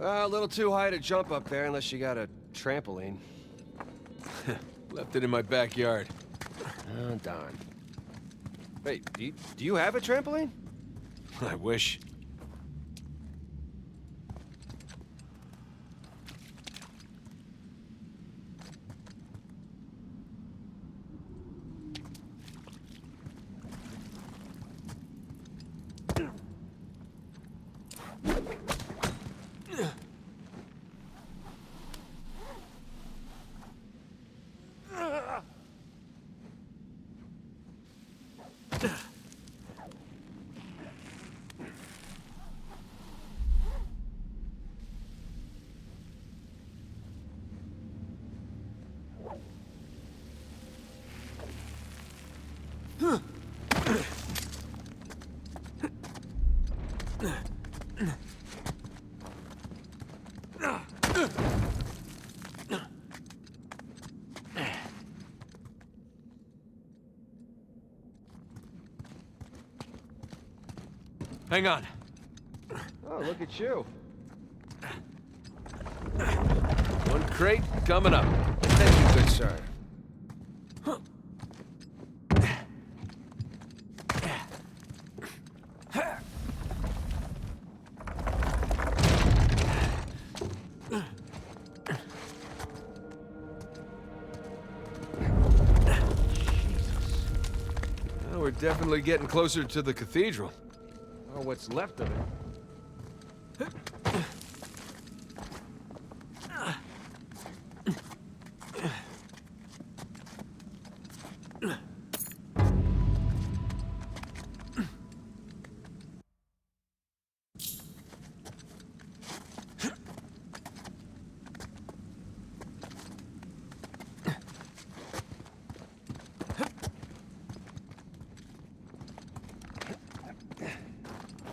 A little too high to jump up there unless you got a trampoline. Left it in my backyard. Oh, darn. Wait, do you have a trampoline? I wish. Hang on. Oh, look at you. One crate coming up. Thank you, good sir. Well, we're definitely getting closer to the cathedral. Or what's left of it.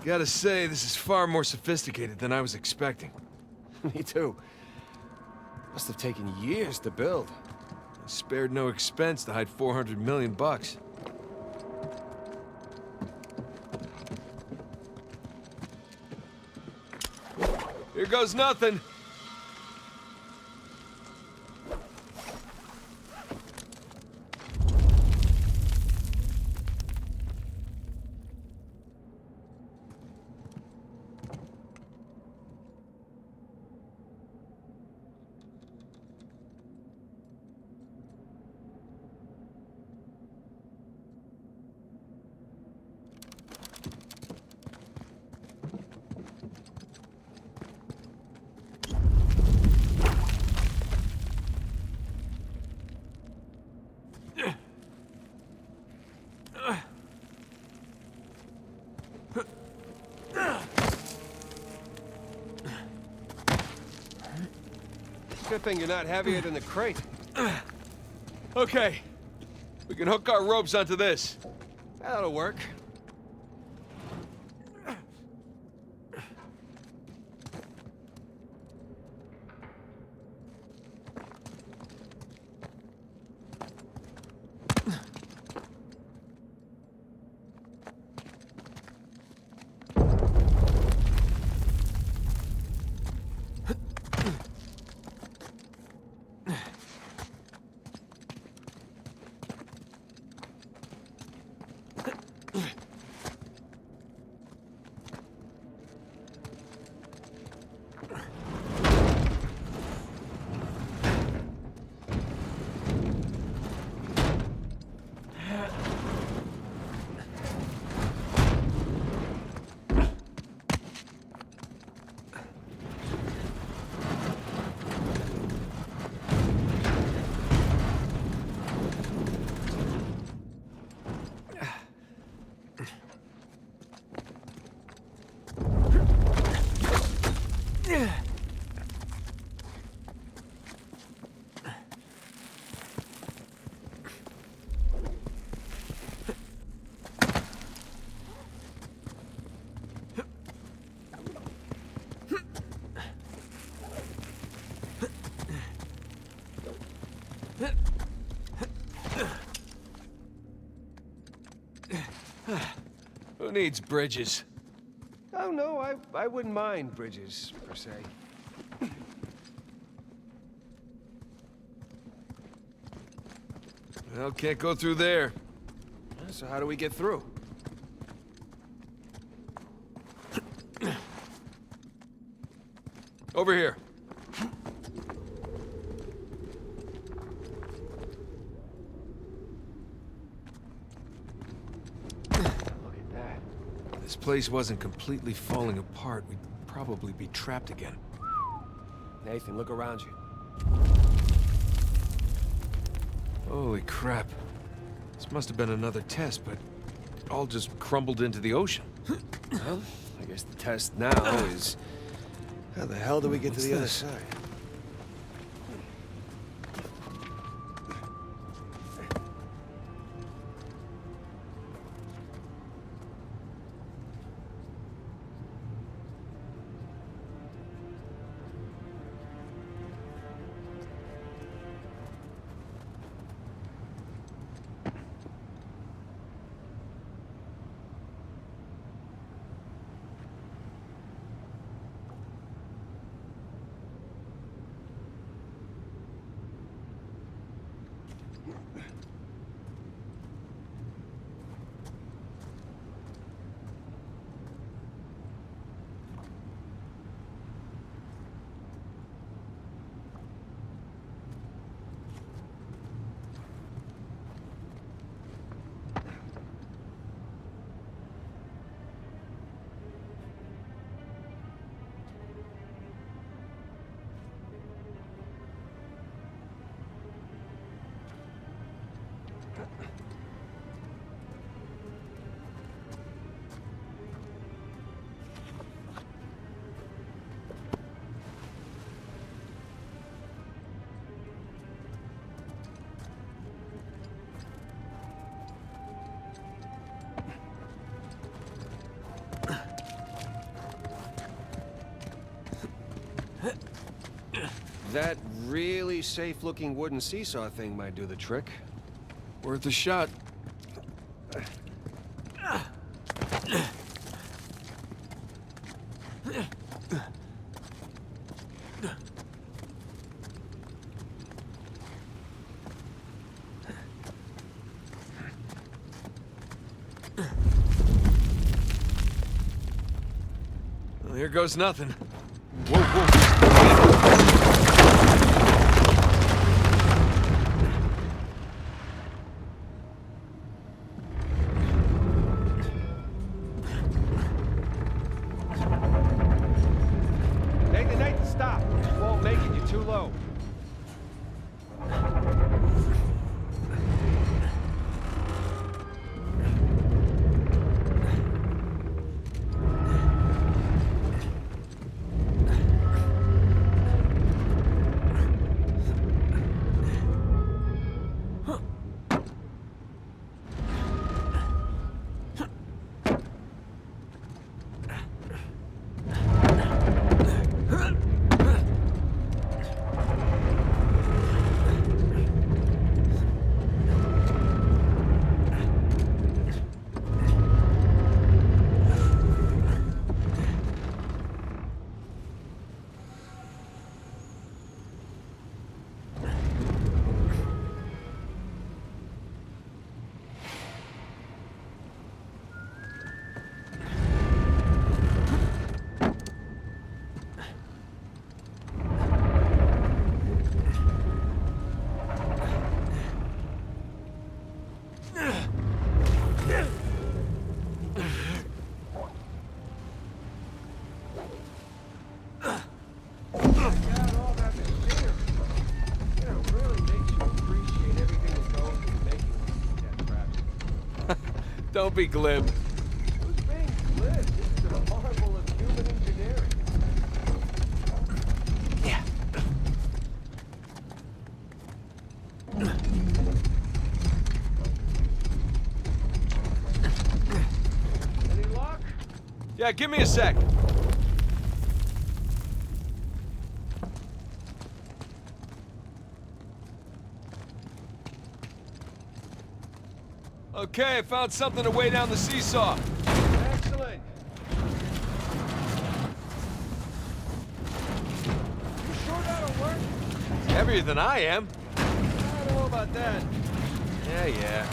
Gotta say, this is far more sophisticated than I was expecting. Me too. Must have taken years to build. I spared no expense to hide 400 million bucks. Here goes nothing. Good thing you're not heavier than the crate. Okay, we can hook our ropes onto this. That'll work. Who needs bridges? Oh, no, I wouldn't mind bridges, per se. Well, can't go through there. So how do we get through? Over here. Look at that. If this place wasn't completely falling apart, we'd probably be trapped again. Nathan, look around you. Holy crap. This must have been another test, but it all just crumbled into the ocean. Well, I guess the test now is... How the hell do we get to the other side? That really safe-looking wooden seesaw thing might do the trick. Worth a shot. Well, here goes nothing. Whoa, whoa. Nathan, stop! You won't make it, you're too low. Don't be glib. Who's being glib? This is a marvel of human engineering. Yeah. Any luck? Yeah, give me a sec. Okay, I found something to weigh down the seesaw. Excellent. You sure that'll work? It's heavier than I am. I don't know about that. Yeah.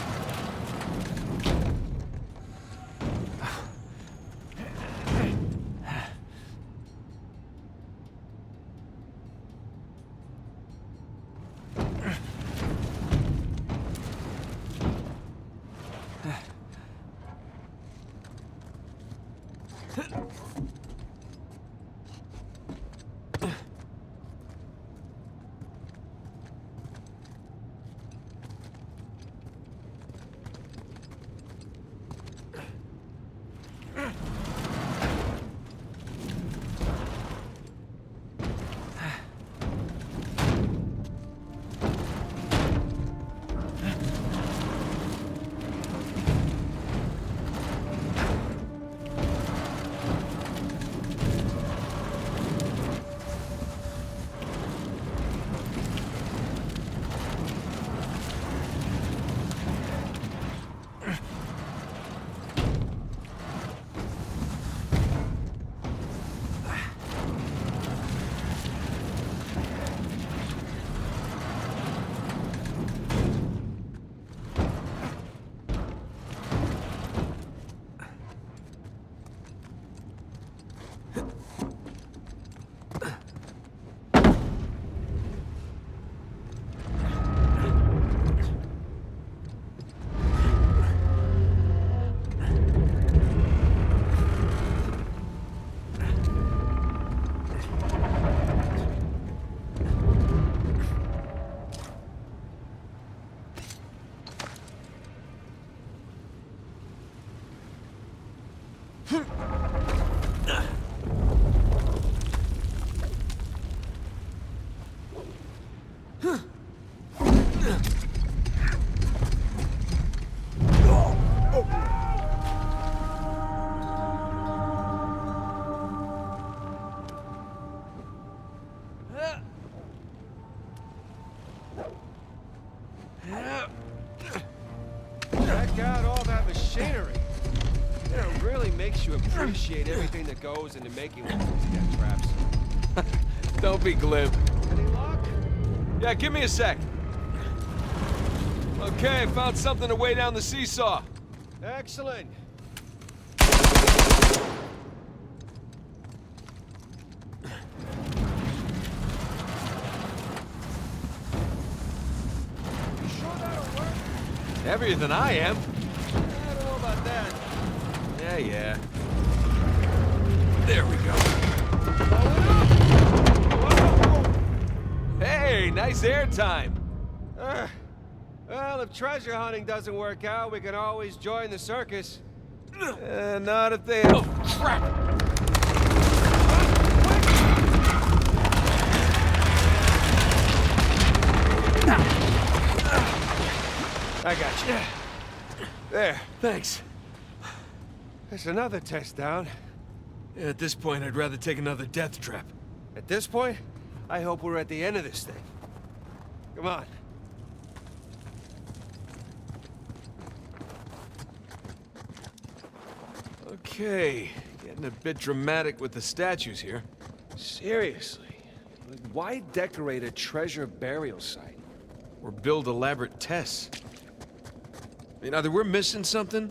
Check out all that machinery. You know, it really makes you appreciate everything that goes into making one of these death traps. Don't be glib. Any luck? Yeah, give me a sec. Okay, I found something to weigh down the seesaw. Excellent. You sure that'll work? Heavier than I am. I don't know about that. Yeah. There we go. Whoa. Hey, nice air time. Well, if treasure hunting doesn't work out, we can always join the circus. Not if they... Oh, crap! I got you. There. Thanks. There's another test down. Yeah, at this point, I'd rather take another death trap. At this point, I hope we're at the end of this thing. Come on. Okay, getting a bit dramatic with the statues here. Seriously? Like, why decorate a treasure burial site? Or build elaborate tests. I mean, either we're missing something,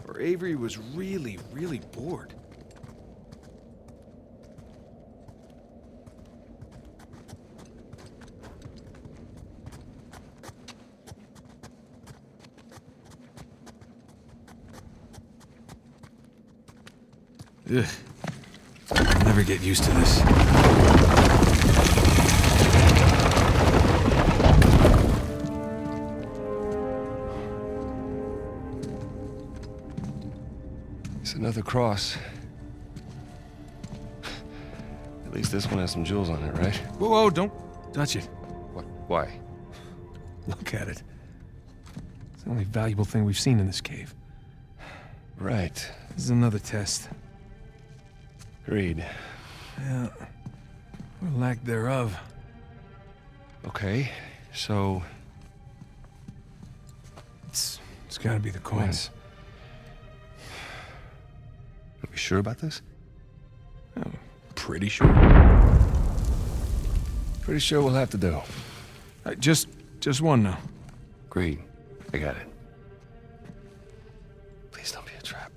or Avery was really bored. Ugh. I'll never get used to this. It's another cross. At least this one has some jewels on it, right? Whoa, don't touch it. What? Why? Look at it. It's the only valuable thing we've seen in this cave. Right. This is another test. Agreed. Yeah. Or lack thereof. Okay, so... It's gotta be the coins. Are we sure about this? Pretty sure. Pretty sure we'll have to do. Just one now. Agreed. I got it. Please don't be a trap.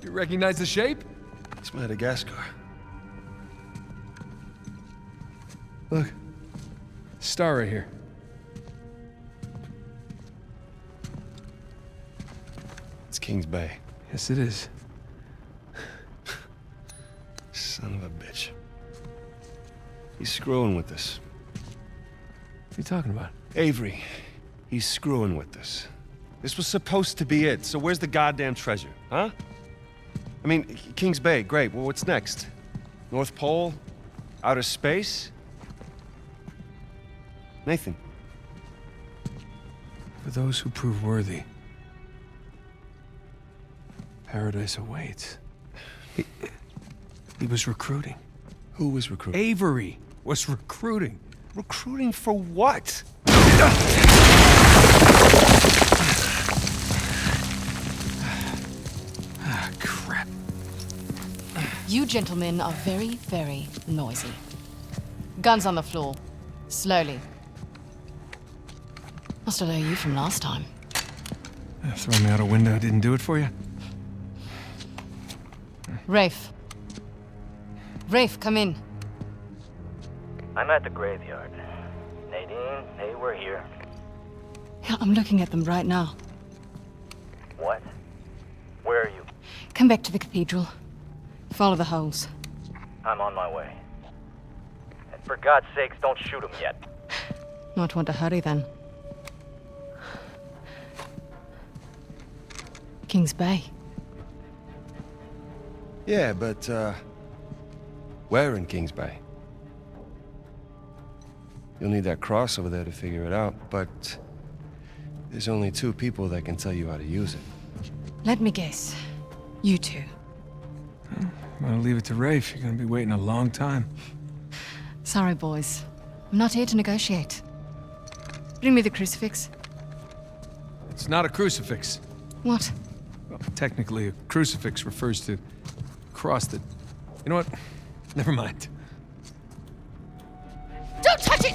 You recognize the shape? It's Madagascar. Look. Star right here. It's Kings Bay. Yes, it is. Son of a bitch. He's screwing with us. What are you talking about? Avery, he's screwing with us. This was supposed to be it, so where's the goddamn treasure, huh? I mean, Kings Bay, great. Well, what's next? North Pole? Outer space? Nathan. For those who prove worthy, paradise awaits. He was recruiting. Who was recruiting? Avery was recruiting. Recruiting for what? Ah, crap. You gentlemen are very, very noisy. Guns on the floor. Slowly. Must have known you from last time. Throw me out a window didn't do it for you? Rafe. Rafe, come in. I'm at the graveyard. Nadine, hey, we're here. Yeah, I'm looking at them right now. What? Where are you? Come back to the cathedral. Follow the holes. I'm on my way. And for God's sakes, don't shoot him yet. Not want to hurry then. Kings Bay. Yeah, but, where in Kings Bay? You'll need that cross over there to figure it out, but there's only 2 people that can tell you how to use it. Let me guess. You two. I'm gonna leave it to Rafe. You're gonna be waiting a long time. Sorry, boys. I'm not here to negotiate. Bring me the crucifix. It's not a crucifix. What? Well, technically, a crucifix refers to a cross that... You know what? Never mind. Don't touch it!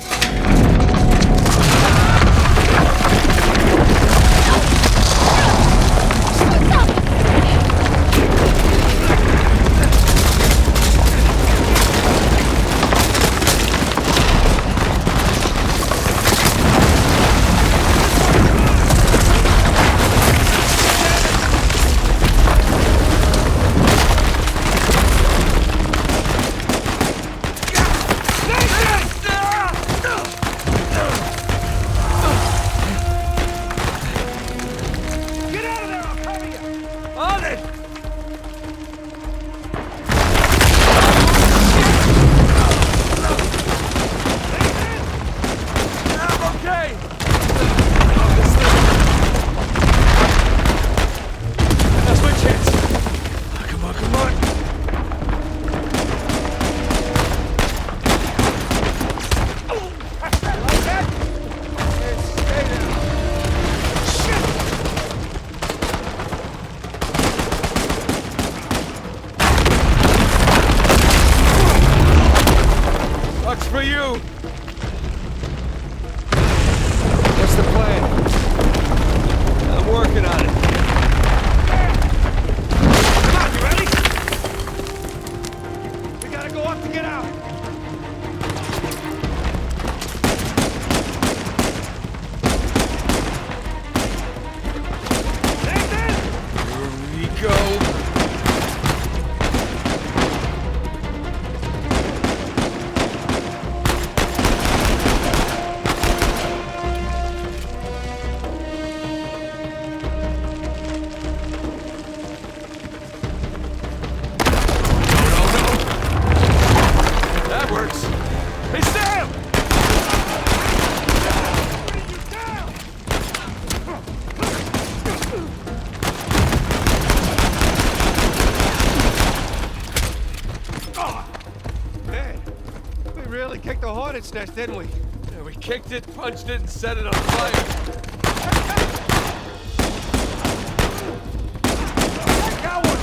on its nest, didn't we? Yeah, we kicked it, punched it, and set it on fire. Got one!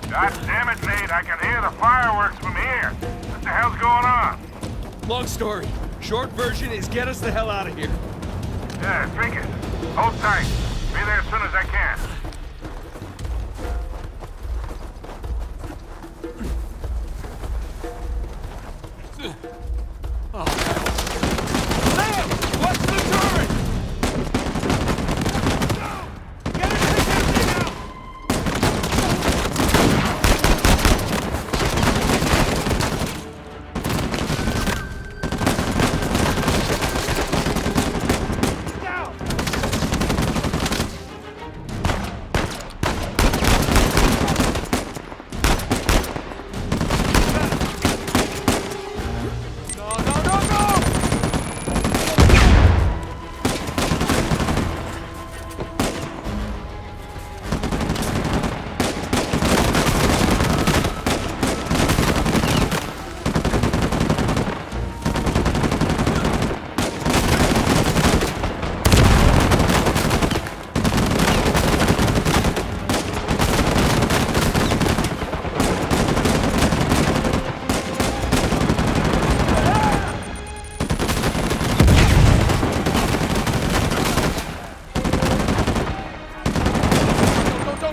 God damn it, Nate, I can hear the fireworks from here. What the hell's going on? Long story. Short version is get us the hell out of here. Yeah, drink it. Hold tight. Be there as soon as I can. Sam! What's the turret? Get it, take that thing out! Down! No, no, no, no!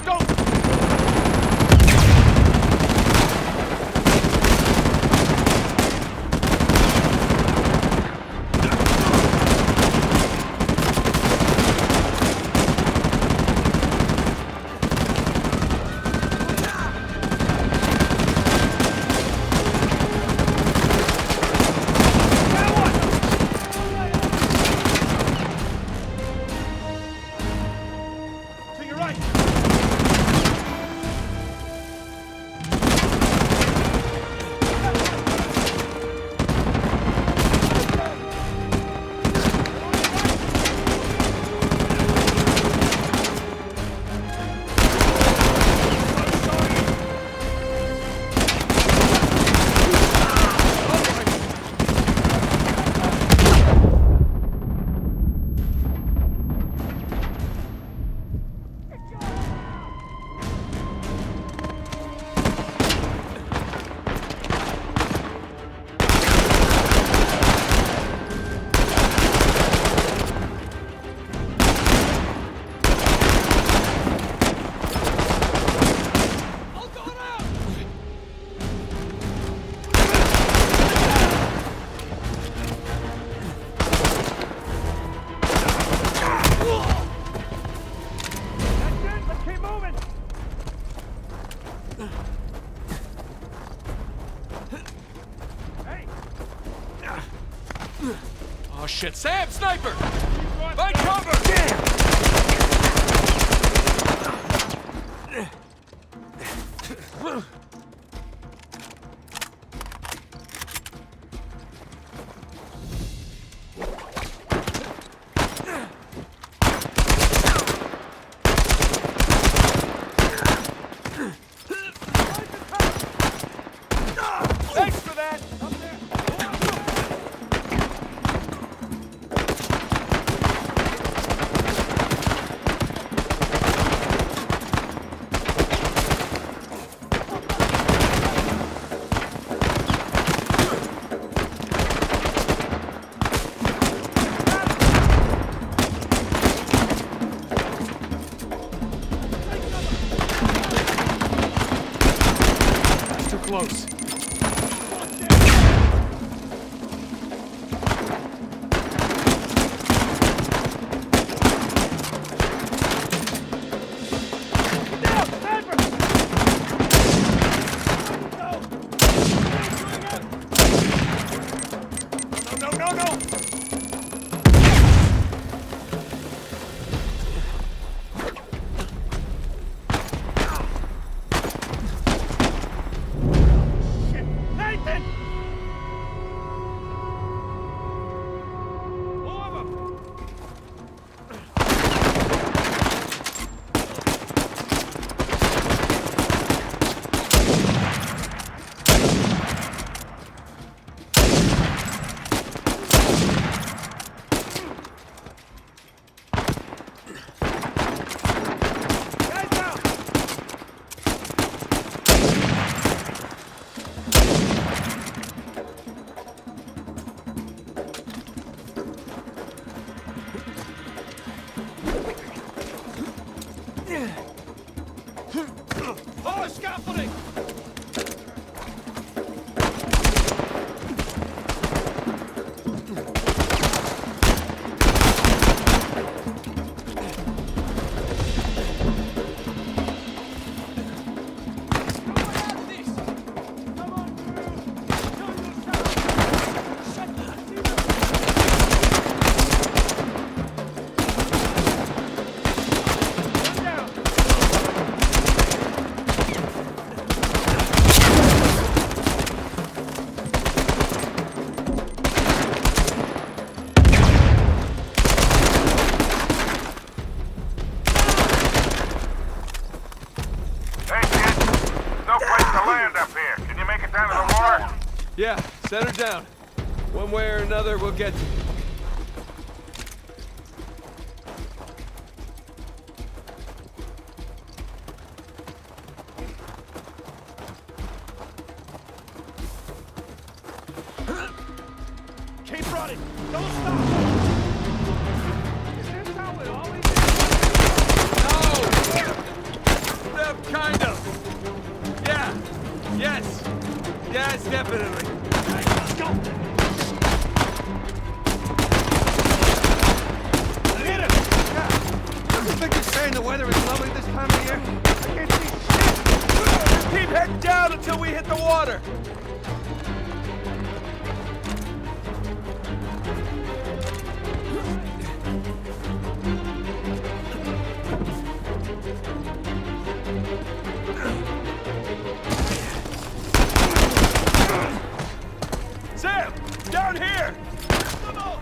Don't! To your right! Let's keep moving! Hey! Oh shit, Sam, sniper! Find cover! Thanks for that! Up there! close. Oh, scaffolding! Yeah, set her down. One way or another, we'll get to you. Keep running! Don't stop! Is this how it always is? No! Kind of. Yeah. Yes. Yes, definitely. Let's go! Hit him! You think you're saying the weather is lovely this time of year? I can't see shit! Just keep heading down until we hit the water. Sam! Down here! Come on!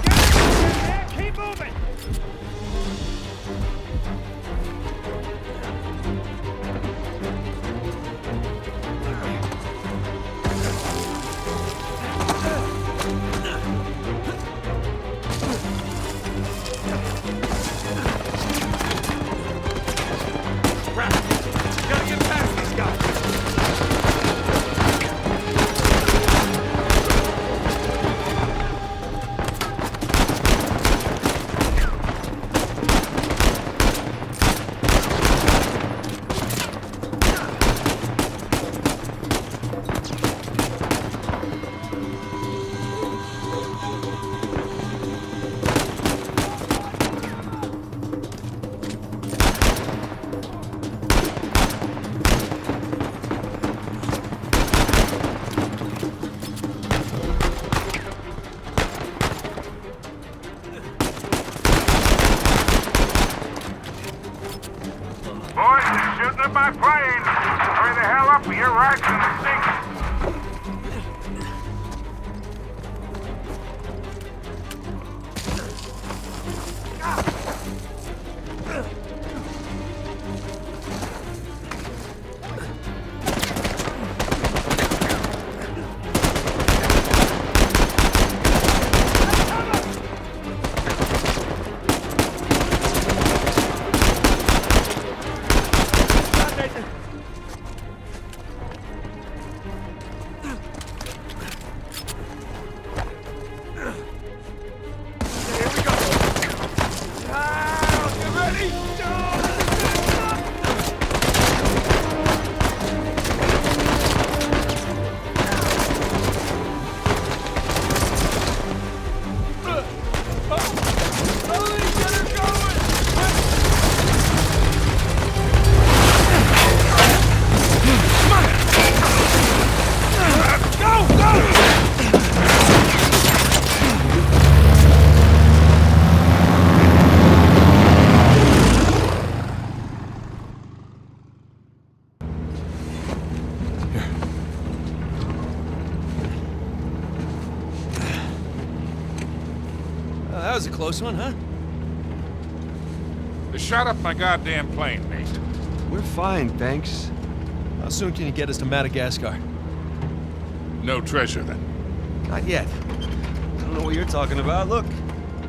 Get it! Keep moving! Gotta get past these guys. Boys, they're shooting at my plane. Hurry the hell up or you're right in the sink. close one, huh? They shot up my goddamn plane, Nate. We're fine, thanks. How soon can you get us to Madagascar? No treasure, then. Not yet. I don't know what you're talking about. Look,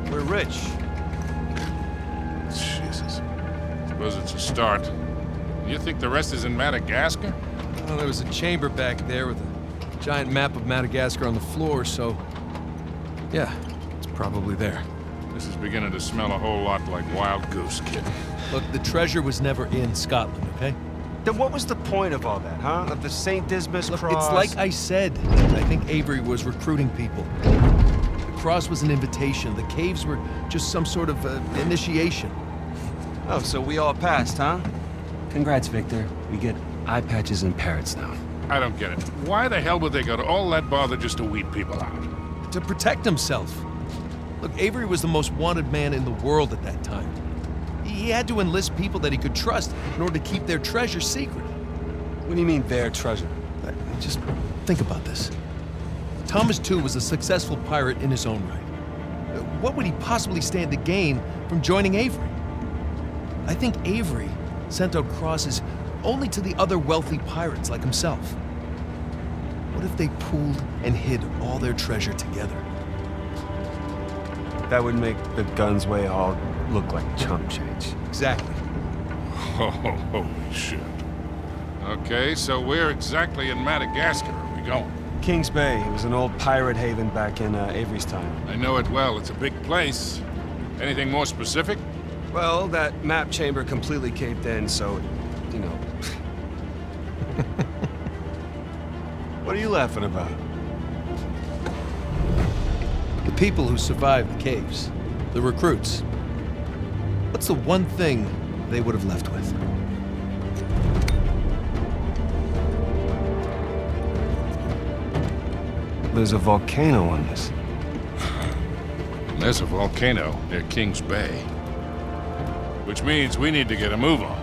we're rich. Jesus. Suppose it's a start. You think the rest is in Madagascar? Well, there was a chamber back there with a giant map of Madagascar on the floor, so... yeah, it's probably there. This is beginning to smell a whole lot like Wild Goose, kid. Look, the treasure was never in Scotland, okay? Then what was the point of all that, huh? Of the St. Dismas Look, cross? it's like I said. I think Avery was recruiting people. The cross was an invitation. The caves were just some sort of initiation. Oh, so we all passed, huh? Congrats, Victor. We get eye patches and parrots now. I don't get it. Why the hell would they go to all that bother just to weed people out? To protect himself. Look, Avery was the most wanted man in the world at that time. He had to enlist people that he could trust in order to keep their treasure secret. What do you mean, their treasure? Just think about this. Thomas, too, was a successful pirate in his own right. What would he possibly stand to gain from joining Avery? I think Avery sent out crosses only to the other wealthy pirates like himself. What if they pooled and hid all their treasure together? That would make the Guns Way all look like chump change. Exactly. Oh, holy shit. Okay, so where exactly in Madagascar are we going? Kings Bay. It was an old pirate haven back in Avery's time. I know it well. It's a big place. Anything more specific? Well, that map chamber completely caved in, so, you know. What are you laughing about? The people who survived the caves, the recruits. What's the one thing they would have left with? There's a volcano on this. There's a volcano near Kings Bay. Which means we need to get a move on.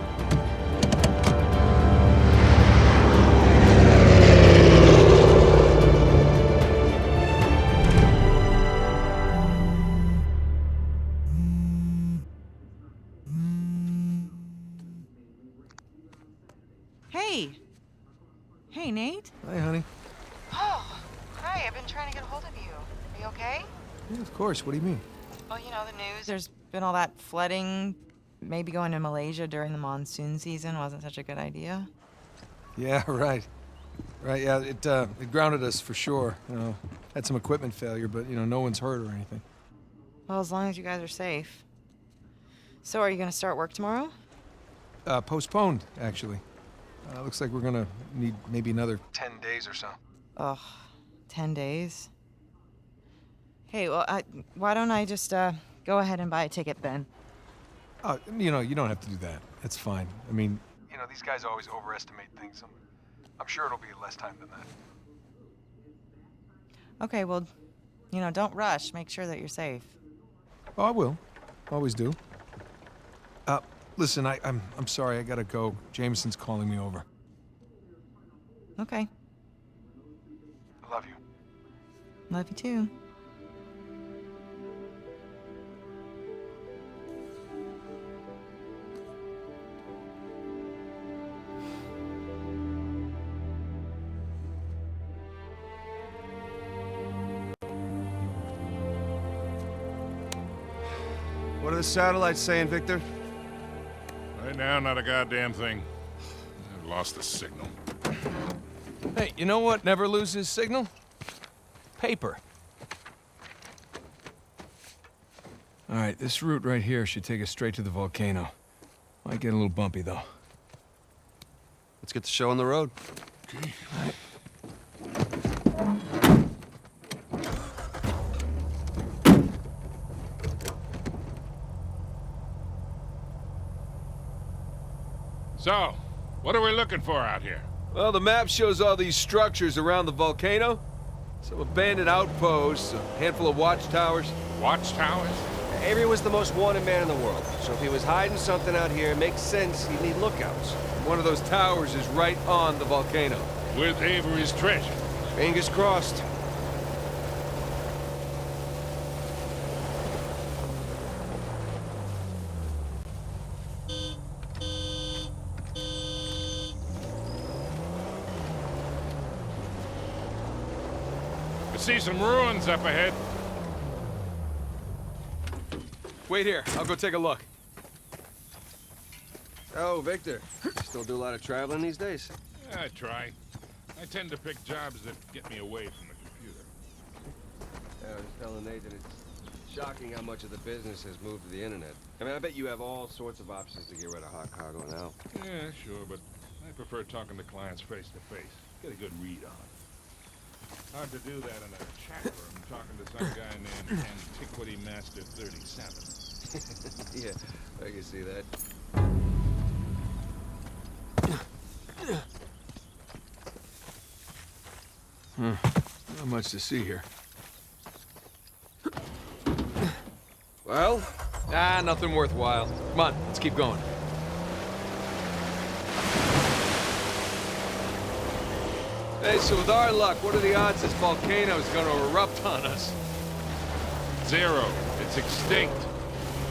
Hey. Hey, Nate. Hi, honey. Oh, hi. I've been trying to get a hold of you. Are you okay? Yeah, of course. What do you mean? Well, you know, the news. There's been all that flooding. Maybe going to Malaysia during the monsoon season wasn't such a good idea. Yeah, right. Right, yeah, it grounded us for sure. You know, had some equipment failure, but, you know, no one's hurt or anything. Well, as long as you guys are safe. So, are you going to start work tomorrow? Postponed, actually. Looks like we're gonna need maybe another 10 days or so. Ugh, 10 days. Hey, well, why don't I just go ahead and buy a ticket then? You know, you don't have to do that. That's fine. I mean, you know, these guys always overestimate things. I'm sure it'll be less time than that. Okay, well, you know, don't rush. Make sure that you're safe. Oh, I will. Always do. Listen, I'm sorry. I gotta go. Jameson's calling me over. Okay. I love you. Love you too. What are the satellites saying, Victor? Right now, not a goddamn thing. I've lost the signal. Hey, you know what never loses signal? Paper. All right, this route right here should take us straight to the volcano. Might get a little bumpy, though. Let's get the show on the road. Okay. So, what are we looking for out here? Well, the map shows all these structures around the volcano. Some abandoned outposts, a handful of watchtowers. Watchtowers? Avery was the most wanted man in the world, so if he was hiding something out here, it makes sense he'd need lookouts. One of those towers is right on the volcano. With Avery's treasure. Fingers crossed. see some ruins up ahead. Wait here. I'll go take a look. Oh, Victor. You still do a lot of traveling these days? I try. I tend to pick jobs that get me away from the computer. I was telling Nathan it's shocking how much of the business has moved to the internet. I mean, I bet you have all sorts of options to get rid of hot cargo now. Yeah, sure, but I prefer talking to clients face to face. Get a good read on it. Hard to do that in a chat room talking to some guy named Antiquity Master 37. Yeah, I can see that. Not much to see here. Well? Ah, nothing worthwhile. Come on, let's keep going. Hey, so with our luck, what are the odds this volcano is gonna erupt on us? 0. It's extinct.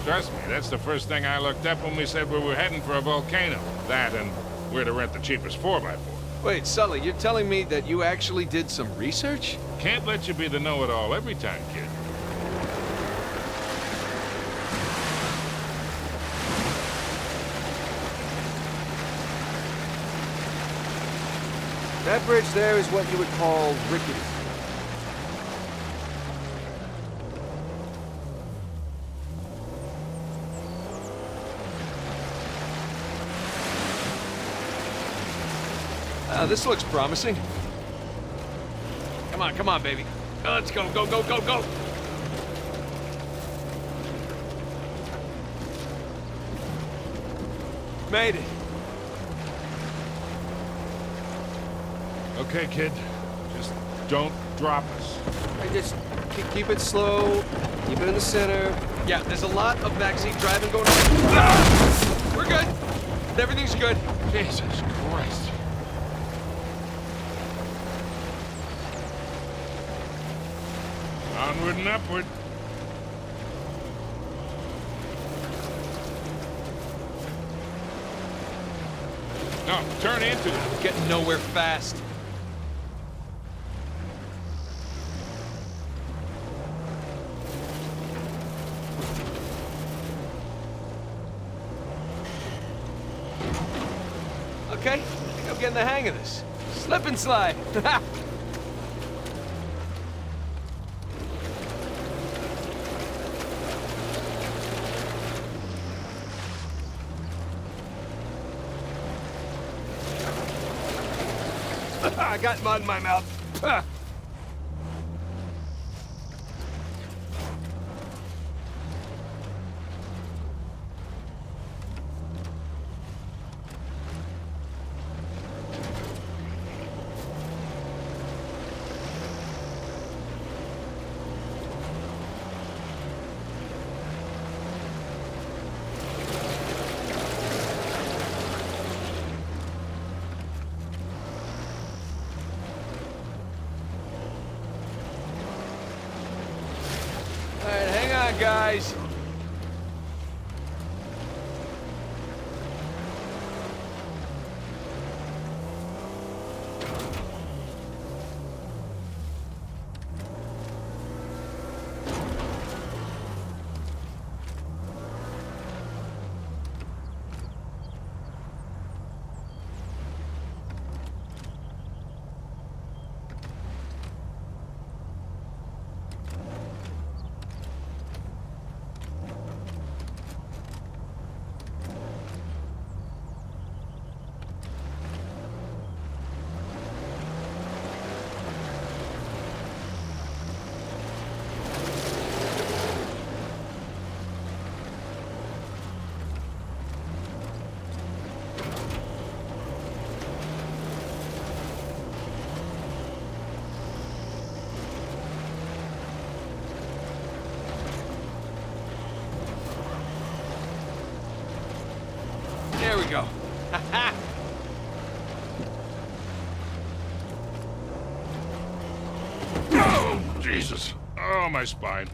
Trust me, that's the first thing I looked up when we said we were heading for a volcano. That and where to rent the cheapest 4x4. Wait, Sully, you're telling me that you actually did some research? Can't let you be the know-it-all every time, kid. That bridge there is what you would call rickety. This looks promising. Come on, baby. Let's go, go, go, go, go! Made it. Okay, kid. Just don't drop us. Hey, just keep it slow, keep it in the center. Yeah, there's a lot of backseat driving going on. Ah! We're good. Everything's good. Jesus Christ. Onward and upward. No, turn into it. Getting nowhere fast. Okay, I think I'm getting the hang of this. Slip and slide. I got mud in my mouth. All right, hang on, guys. There we go. Oh, Jesus. Oh, my spine.